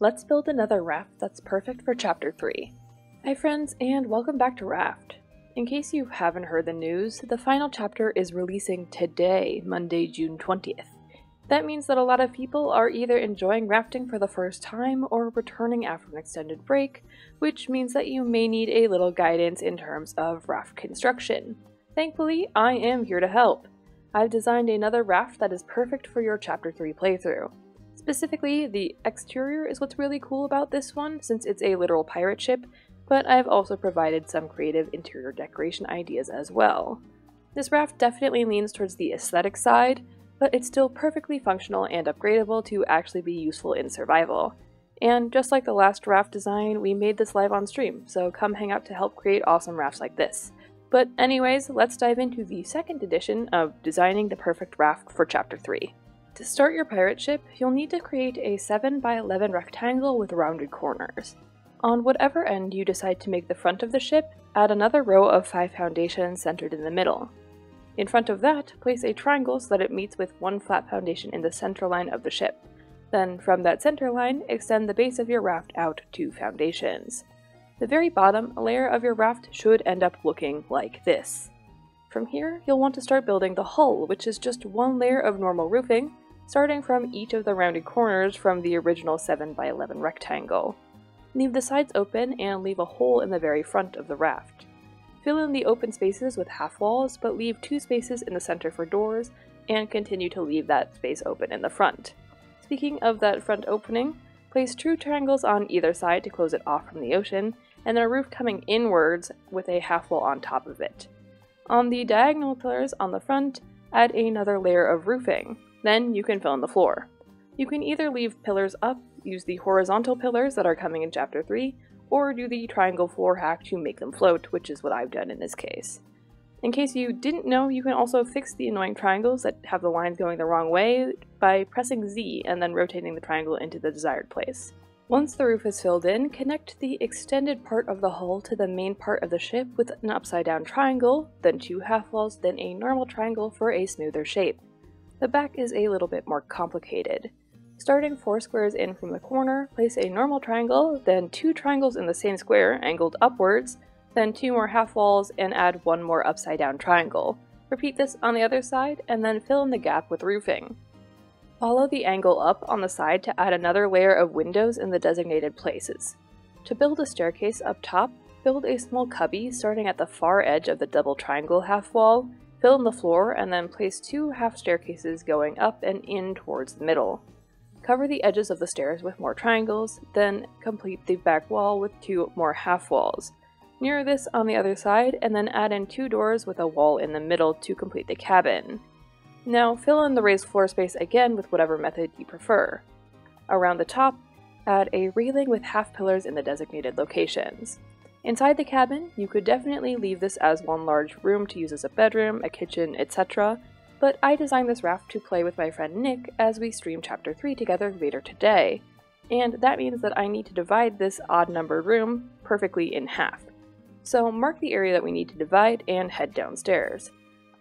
Let's build another raft that's perfect for Chapter 3. Hi friends, and welcome back to Raft. In case you haven't heard the news, the final chapter is releasing today, Monday, June 20th. That means that a lot of people are either enjoying rafting for the first time or returning after an extended break, which means that you may need a little guidance in terms of raft construction. Thankfully, I am here to help. I've designed another raft that is perfect for your Chapter 3 playthrough. Specifically, the exterior is what's really cool about this one, since it's a literal pirate ship, but I've also provided some creative interior decoration ideas as well. This raft definitely leans towards the aesthetic side, but it's still perfectly functional and upgradable to actually be useful in survival. And just like the last raft design, we made this live on stream, so come hang out to help create awesome rafts like this. But anyways, let's dive into the second edition of designing the perfect raft for Chapter 3. To start your pirate ship, you'll need to create a 7x11 rectangle with rounded corners. On whatever end you decide to make the front of the ship, add another row of 5 foundations centered in the middle. In front of that, place a triangle so that it meets with one flat foundation in the center line of the ship. Then, from that center line, extend the base of your raft out 2 foundations. The very bottom layer of your raft should end up looking like this. From here, you'll want to start building the hull, which is just one layer of normal roofing, starting from each of the rounded corners from the original 7x11 rectangle. Leave the sides open and leave a hole in the very front of the raft. Fill in the open spaces with half walls, but leave 2 spaces in the center for doors, and continue to leave that space open in the front. Speaking of that front opening, place true triangles on either side to close it off from the ocean, and then a roof coming inwards with a half wall on top of it. On the diagonal pillars on the front, add another layer of roofing. Then you can fill in the floor. You can either leave pillars up, use the horizontal pillars that are coming in Chapter 3, or do the triangle floor hack to make them float, which is what I've done in this case. In case you didn't know, you can also fix the annoying triangles that have the lines going the wrong way by pressing Z and then rotating the triangle into the desired place. Once the roof is filled in, connect the extended part of the hull to the main part of the ship with an upside down triangle, then 2 half walls, then a normal triangle for a smoother shape. The back is a little bit more complicated. Starting 4 squares in from the corner, place a normal triangle, then 2 triangles in the same square, angled upwards, then 2 more half walls, and add 1 more upside down triangle. Repeat this on the other side, and then fill in the gap with roofing. Follow the angle up on the side to add another layer of windows in the designated places. To build a staircase up top, build a small cubby starting at the far edge of the double triangle half wall, fill in the floor, and then place 2 half staircases going up and in towards the middle. Cover the edges of the stairs with more triangles, then complete the back wall with 2 more half walls. Mirror this on the other side, and then add in 2 doors with a wall in the middle to complete the cabin. Now fill in the raised floor space again with whatever method you prefer. Around the top, add a railing with half pillars in the designated locations. Inside the cabin, you could definitely leave this as one large room to use as a bedroom, a kitchen, etc., but I designed this raft to play with my friend Nick as we stream Chapter 3 together later today, and that means that I need to divide this odd-numbered room perfectly in half. So mark the area that we need to divide and head downstairs.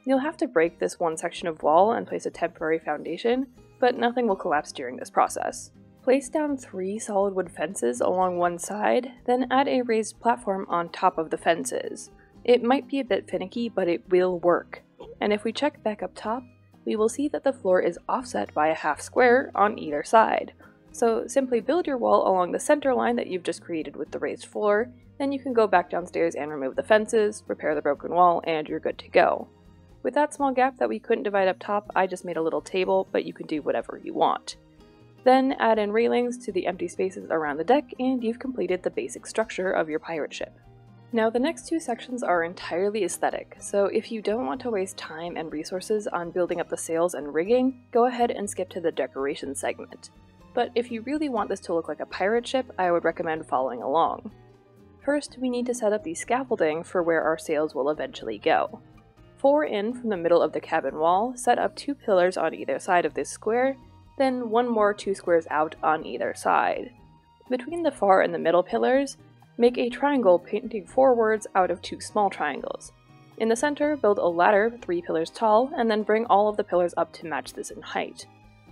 You'll have to break this one section of wall and place a temporary foundation, but nothing will collapse during this process. Place down 3 solid wood fences along one side, then add a raised platform on top of the fences. It might be a bit finicky, but it will work. And if we check back up top, we will see that the floor is offset by a half square on either side. So simply build your wall along the center line that you've just created with the raised floor, then you can go back downstairs and remove the fences, repair the broken wall, and you're good to go. With that small gap that we couldn't divide up top, I just made a little table, but you can do whatever you want. Then add in railings to the empty spaces around the deck, and you've completed the basic structure of your pirate ship. Now the next 2 sections are entirely aesthetic, so if you don't want to waste time and resources on building up the sails and rigging, go ahead and skip to the decoration segment. But if you really want this to look like a pirate ship, I would recommend following along. First, we need to set up the scaffolding for where our sails will eventually go. 4 in from the middle of the cabin wall, set up 2 pillars on either side of this square, then 1 more 2 squares out on either side. Between the far and the middle pillars, make a triangle painting forwards out of 2 small triangles. In the center, build a ladder 3 pillars tall, and then bring all of the pillars up to match this in height.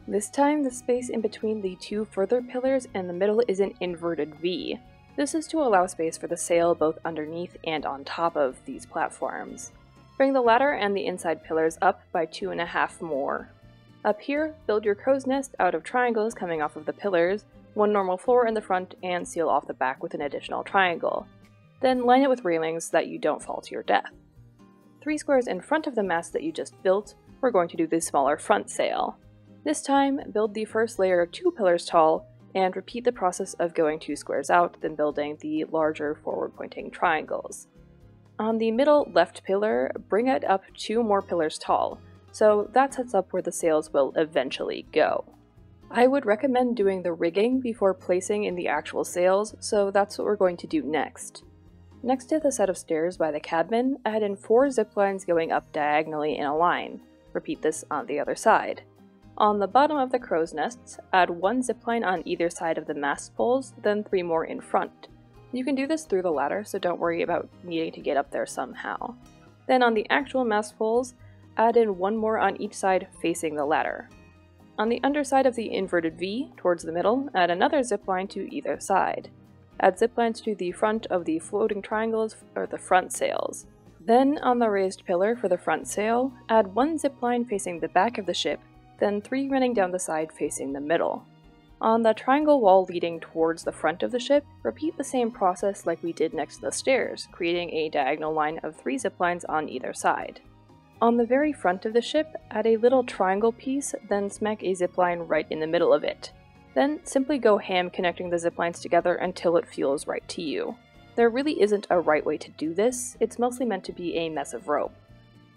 This time, the space in between the two further pillars and the middle is an inverted V. This is to allow space for the sail both underneath and on top of these platforms. Bring the ladder and the inside pillars up by 2.5 more. Up here, build your crow's nest out of triangles coming off of the pillars, one normal floor in the front, and seal off the back with an additional triangle. Then line it with railings so that you don't fall to your death. 3 squares in front of the mast that you just built, we're going to do the smaller front sail. This time, build the first layer 2 pillars tall, and repeat the process of going 2 squares out, then building the larger forward-pointing triangles. On the middle left pillar, bring it up 2 more pillars tall, so that sets up where the sails will eventually go. I would recommend doing the rigging before placing in the actual sails, so that's what we're going to do next. Next to the set of stairs by the cabin, add in 4 zip lines going up diagonally in a line. Repeat this on the other side. On the bottom of the crow's nests, add 1 zipline on either side of the mast poles, then 3 more in front. You can do this through the ladder, so don't worry about needing to get up there somehow. Then on the actual mast poles, add in 1 more on each side facing the ladder. On the underside of the inverted V, towards the middle, add another zipline to either side. Add ziplines to the front of the floating triangles or the front sails. Then, on the raised pillar for the front sail, add 1 zipline facing the back of the ship, then 3 running down the side facing the middle. On the triangle wall leading towards the front of the ship, repeat the same process like we did next to the stairs, creating a diagonal line of 3 ziplines on either side. On the very front of the ship, add a little triangle piece, then smack a zipline right in the middle of it. Then simply go ham connecting the ziplines together until it feels right to you. There really isn't a right way to do this, it's mostly meant to be a mess of rope.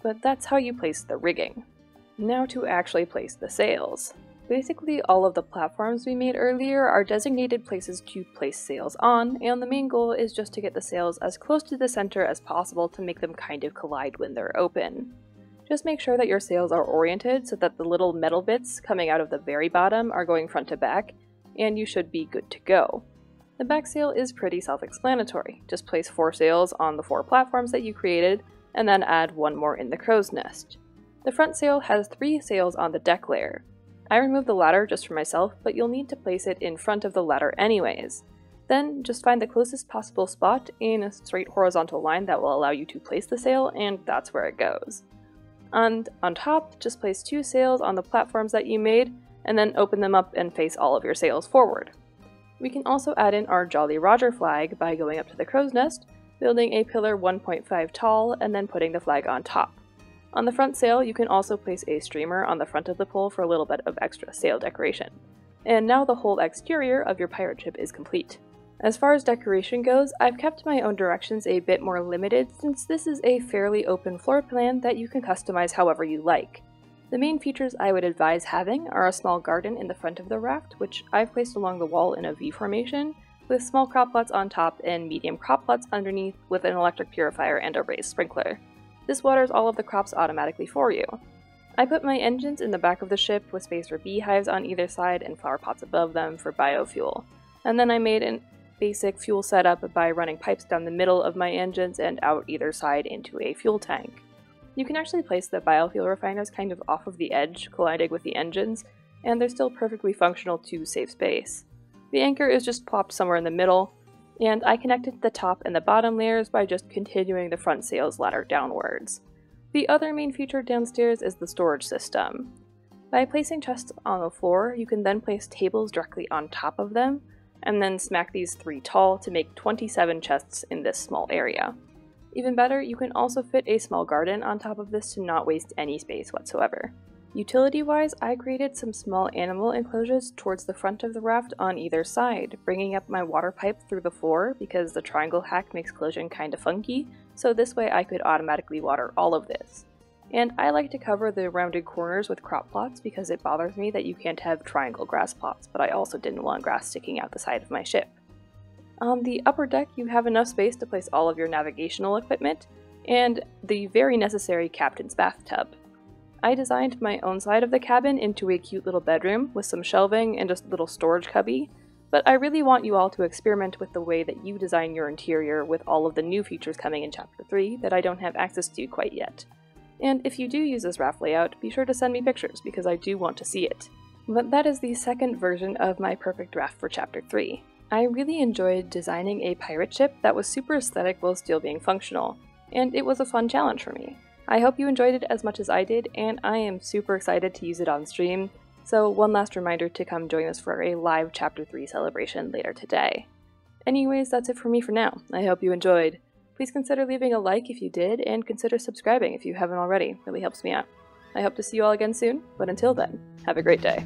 But that's how you place the rigging. Now to actually place the sails. Basically, all of the platforms we made earlier are designated places to place sails on, and the main goal is just to get the sails as close to the center as possible to make them kind of collide when they're open. Just make sure that your sails are oriented so that the little metal bits coming out of the very bottom are going front to back, and you should be good to go. The back sail is pretty self-explanatory. Just place 4 sails on the 4 platforms that you created, and then add 1 more in the crow's nest. The front sail has 3 sails on the deck layer. I removed the ladder just for myself, but you'll need to place it in front of the ladder anyways. Then just find the closest possible spot in a straight horizontal line that will allow you to place the sail, and that's where it goes. And on top, just place 2 sails on the platforms that you made, and then open them up and face all of your sails forward. We can also add in our Jolly Roger flag by going up to the crow's nest, building a pillar 1.5 tall, and then putting the flag on top. On the front sail, you can also place a streamer on the front of the pole for a little bit of extra sail decoration. And now the whole exterior of your pirate ship is complete. As far as decoration goes, I've kept my own directions a bit more limited since this is a fairly open floor plan that you can customize however you like. The main features I would advise having are a small garden in the front of the raft, which I've placed along the wall in a V formation, with small crop plots on top and medium crop plots underneath with an electric purifier and a raised sprinkler. This waters all of the crops automatically for you. I put my engines in the back of the ship with space for beehives on either side and flower pots above them for biofuel. And then I made a basic fuel setup by running pipes down the middle of my engines and out either side into a fuel tank. You can actually place the biofuel refiners kind of off of the edge, colliding with the engines, and they're still perfectly functional to save space. The anchor is just plopped somewhere in the middle, and I connected the top and the bottom layers by just continuing the front sails ladder downwards. The other main feature downstairs is the storage system. By placing chests on the floor, you can then place tables directly on top of them, and then smack these 3 tall to make 27 chests in this small area. Even better, you can also fit a small garden on top of this to not waste any space whatsoever. Utility-wise, I created some small animal enclosures towards the front of the raft on either side, bringing up my water pipe through the floor because the triangle hack makes collision kinda funky, so this way I could automatically water all of this. And I like to cover the rounded corners with crop plots because it bothers me that you can't have triangle grass plots, but I also didn't want grass sticking out the side of my ship. On the upper deck, you have enough space to place all of your navigational equipment, and the very necessary captain's bathtub. I designed my own side of the cabin into a cute little bedroom with some shelving and just a little storage cubby, but I really want you all to experiment with the way that you design your interior with all of the new features coming in Chapter 3 that I don't have access to quite yet. And if you do use this raft layout, be sure to send me pictures because I do want to see it. But that is the second version of my perfect draft for Chapter 3. I really enjoyed designing a pirate ship that was super aesthetic while still being functional, and it was a fun challenge for me. I hope you enjoyed it as much as I did, and I am super excited to use it on stream, so one last reminder to come join us for a live Chapter 3 celebration later today. Anyways, that's it for me for now. I hope you enjoyed. Please consider leaving a like if you did, and consider subscribing if you haven't already. It really helps me out. I hope to see you all again soon, but until then, have a great day.